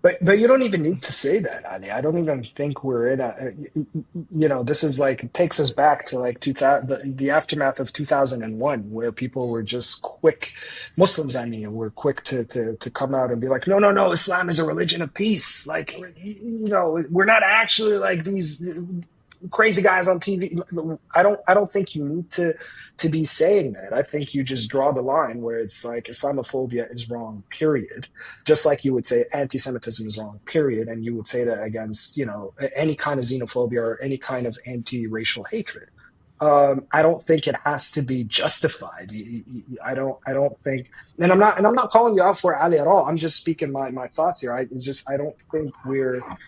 But you don't even need to say that, Ali. I don't even think we're in this is like, it takes us back to like 2000, the aftermath of 2001, where people were just quick, Muslims, I mean, were quick to come out and be like, no, no, no, Islam is a religion of peace. Like, we're not actually like these crazy guys on TV. I don't think you need to be saying that. I think you just draw the line where it's like Islamophobia is wrong, period. Just like you would say anti-Semitism is wrong, period, and you would say that against any kind of xenophobia or any kind of anti-racial hatred. I don't think it has to be justified. I don't think, and I'm not calling you out for Ali at all. I'm just speaking my thoughts here. I don't think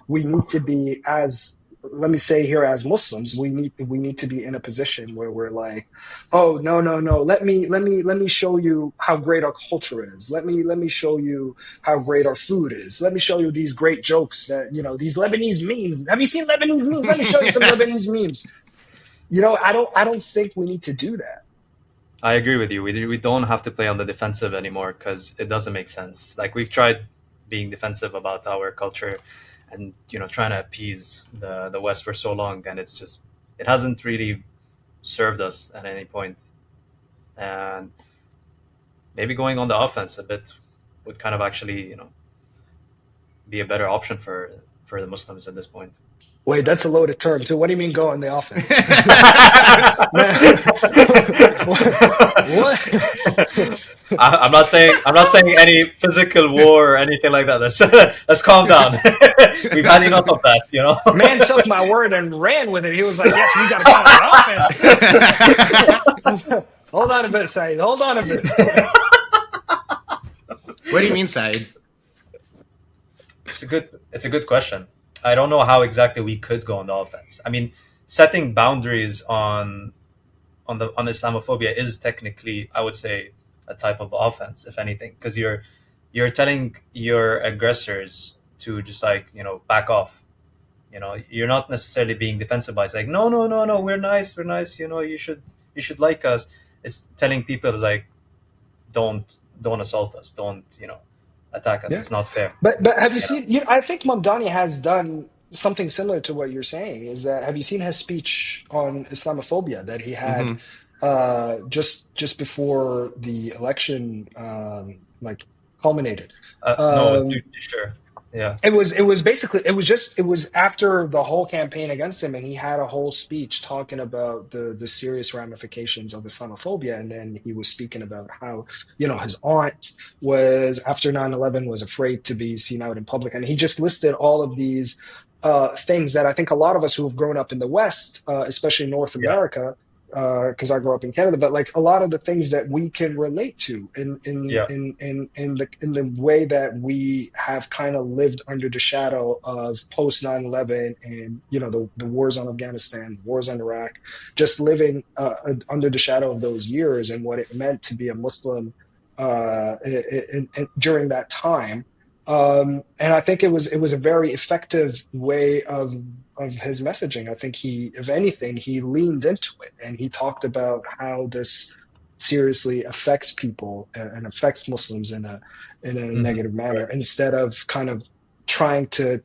we need to be as, let me say here, as Muslims, we need to be in a position where we're like, oh, no, no, no, let me show you how great our culture is. Let me show you how great our food is. Let me show you these great jokes that, these Lebanese memes. Have you seen Lebanese memes? Let me show you some Lebanese memes. I don't think we need to do that. I agree with you. We don't have to play on the defensive anymore because it doesn't make sense. Like we've tried being defensive about our culture and trying to appease the West for so long, and it hasn't really served us at any point. And maybe going on the offense a bit would kind of actually be a better option for the Muslims at this point. Wait, that's a loaded term too. What do you mean go on the offense? What? I'm not saying any physical war or anything like that. Let's calm down. We've had enough of that. Man took my word and ran with it. He was like, "Yes, we got to go on the offense." Hold on a bit, Saeed. Hold on a bit. What do you mean, Said? It's a good question. I don't know how exactly we could go on the offense. I mean, setting boundaries on Islamophobia is technically, I would say, a type of offense, if anything, because you're telling your aggressors to just like back off. You're not necessarily being defensive by saying no, no, no, no, we're nice. You should like us. It's telling people it's like don't assault us, don't attack us. Yeah, It's not fair. but have you You know. seen? I think Mamdani has done something similar to what you're saying. Is that, have you seen his speech on Islamophobia that he had Hmm. just before the election, like, culminated? No, Um, sure. Yeah. it was basically, it was after the whole campaign against him, and he had a whole speech talking about the serious ramifications of Islamophobia, and then he was speaking about how his aunt was, after 9/11, was afraid to be seen out in public, and he just listed all of these things that I think a lot of us who have grown up in the West, especially North Yeah. America, because I grew up in Canada, but like a lot of the things that we can relate to Yeah. in the way that we have kind of lived under the shadow of post 9/11, and the wars on Afghanistan, wars on Iraq, just living under the shadow of those years and what it meant to be a Muslim during that time. And I think it was a very effective way of his messaging. I think he, if anything, he leaned into it, and he talked about how this seriously affects people and affects Muslims in a Hmm. negative manner, Right. instead of kind of trying to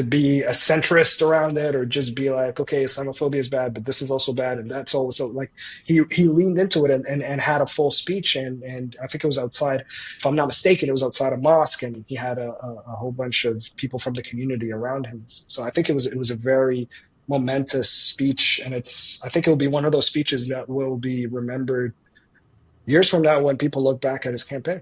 be a centrist around it, or just be like, okay, Islamophobia is bad, but this is also bad, and that's also like, he leaned into it, and had a full speech, and I think it was outside, if I'm not mistaken, it was outside a mosque, and he had a whole bunch of people from the community around him. So I think it was a very momentous speech, and I think it'll be one of those speeches that will be remembered years from now when people look back at his campaign.